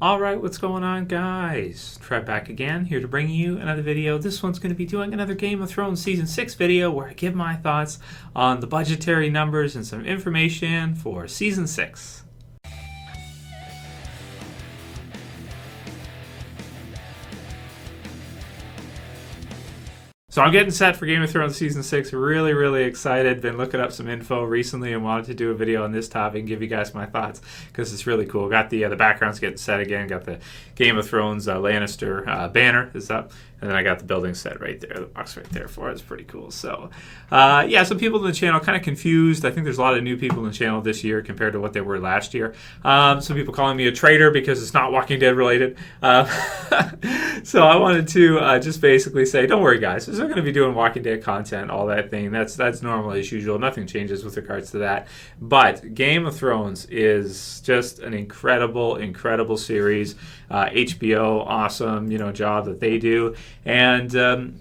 Alright, what's going on, guys? Trev back again, here to bring you another video. This one's going to be doing another Game of Thrones Season 6 video where I give my thoughts on the budgetary numbers and some information for Season 6. So I'm getting set for Game of Thrones Season 6. Really excited. Been looking up some info recently and wanted to do a video on this topic and give you guys my thoughts because it's really cool. Got the backgrounds getting set again. Got the Game of Thrones Lannister banner is up. And then I got the building set right there, the box right there for it. It's pretty cool. So, yeah, some people in the channel kind of confused. I think there's a lot of new people in the channel this year compared to what they were last year. Some people calling me a traitor because it's not Walking Dead related. So I wanted to just basically say, don't worry, guys. We're going to be doing Walking Dead content, all that thing. That's normal as usual. Nothing changes with regards to that. But Game of Thrones is just an incredible series. HBO, awesome, job that they do. And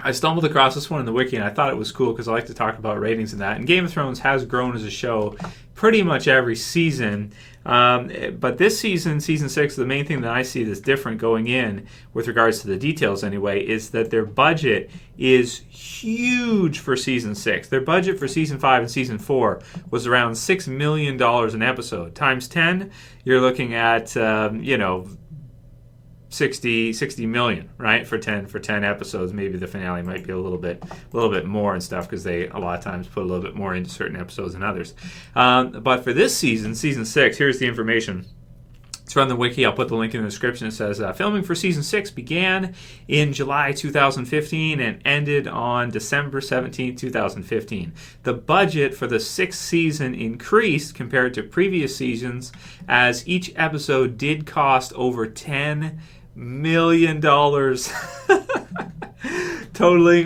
I stumbled across this one in the wiki, and I thought it was cool because I like to talk about ratings and that. And Game of Thrones has grown as a show pretty much every season. But this season, Season 6, the main thing that I see that's different going in, with regards to the details anyway, is that their budget is huge for Season 6. Their budget for Season 5 and Season 4 was around $6 million an episode. Times 10, you're looking at, 60 million, right, for 10 episodes. Maybe the finale might be a little bit more and stuff because they a lot of times put a little bit more into certain episodes than others. But for this season, Season 6, here's the information. It's from the wiki. I'll put the link in the description. It says, filming for Season 6 began in July 2015 and ended on December 17, 2015. The budget for the sixth season increased compared to previous seasons as each episode did cost over $10 million, totaling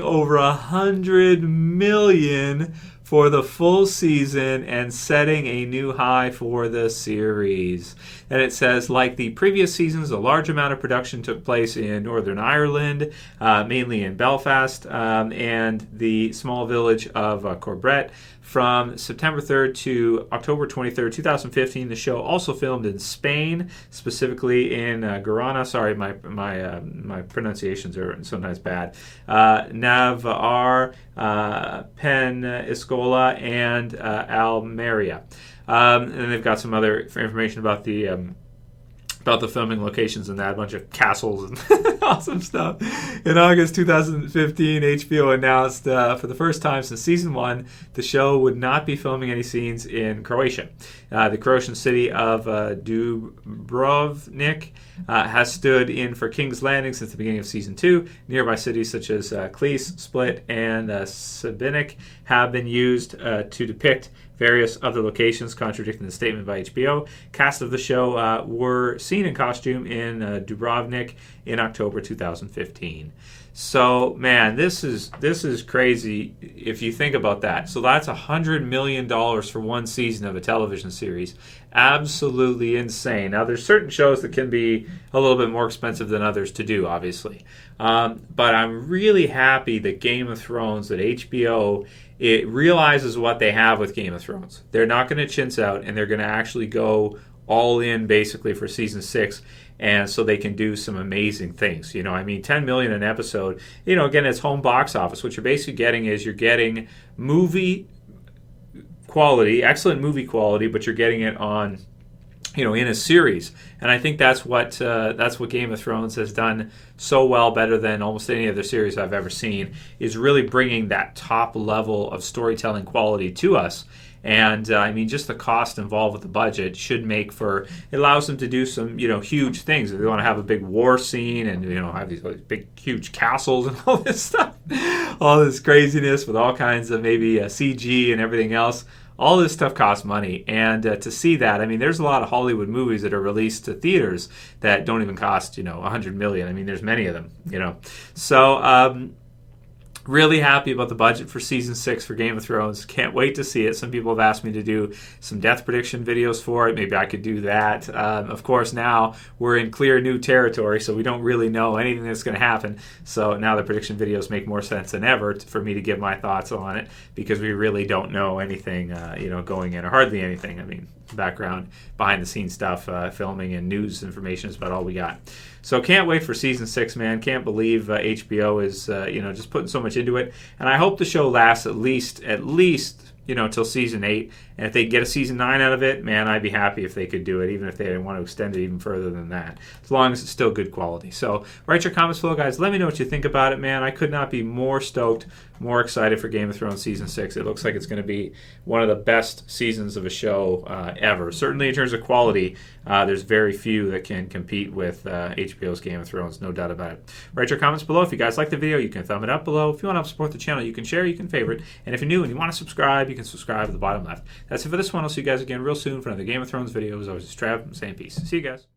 over $100 million for the full season and setting a new high for the series. And it says, like the previous seasons, a large amount of production took place in Northern Ireland, mainly in Belfast, and the small village of Corbett. From September 3rd to October 23rd, 2015, the show also filmed in Spain, specifically in Girona. Sorry, my pronunciations are sometimes bad. Navarre, Peñíscola, and Almeria. And then they've got some other information about the filming locations and that, a bunch of castles and awesome stuff. In August 2015, HBO announced for the first time since Season 1, the show would not be filming any scenes in Croatia. The Croatian city of Dubrovnik has stood in for King's Landing since the beginning of Season 2. Nearby cities such as Klis, Split, and Šibenik have been used to depict various other locations, contradicting the statement by HBO. Cast of the show were seen in costume in Dubrovnik in October 2015. So, man, this is crazy if you think about that. So that's $100 million for one season of a television series. Absolutely insane. Now, there's certain shows that can be a little bit more expensive than others to do, obviously. But I'm really happy that Game of Thrones, that HBO, it realizes what they have with Game of Thrones. They're not going to chintz out, and they're going to actually go all in basically for Season 6, and so they can do some amazing things. $10 million an episode. Again, it's home box office. What you're basically getting is you're getting movie quality, excellent movie quality, but you're getting it on, in a series. And I think that's what Game of Thrones has done so well, better than almost any other series I've ever seen, is really bringing that top level of storytelling quality to us. And just the cost involved with the budget should make for, it allows them to do some, huge things. If they want to have a big war scene and, have these big, huge castles and all this stuff, all this craziness with all kinds of maybe CG and everything else. All this stuff costs money, and to see that, there's a lot of Hollywood movies that are released to theaters that don't even cost, $100 million. There's many of them, So, really happy about the budget for Season 6 for Game of Thrones. Can't wait to see it. Some people have asked me to do some death prediction videos for it. Maybe I could do that. Of course, now we're in clear new territory, so we don't really know anything that's going to happen. So now the prediction videos make more sense than ever for me to give my thoughts on it, because we really don't know anything, going in, or hardly anything. background, behind the scenes stuff, filming and news information is about all we got. So can't wait for season 6, man. Can't believe HBO is just putting so much into it, and I hope the show lasts at least till season 8. And if they get a season 9 out of it, man, I'd be happy if they could do it, even if they didn't want to extend it even further than that, as long as it's still good quality. So write your comments below, guys. Let me know what you think about it, man. I could not be more stoked, more excited for Game of Thrones season 6. It looks like it's going to be one of the best seasons of a show ever. Certainly in terms of quality, there's very few that can compete with HBO's Game of Thrones, no doubt about it. Write your comments below. If you guys like the video, you can thumb it up below. If you want to help support the channel, you can share, you can favorite. And if you're new and you want to subscribe, you can subscribe at the bottom left. That's it for this one. I'll see you guys again real soon for another Game of Thrones video. As always, it's Trev. I'm saying peace. See you guys.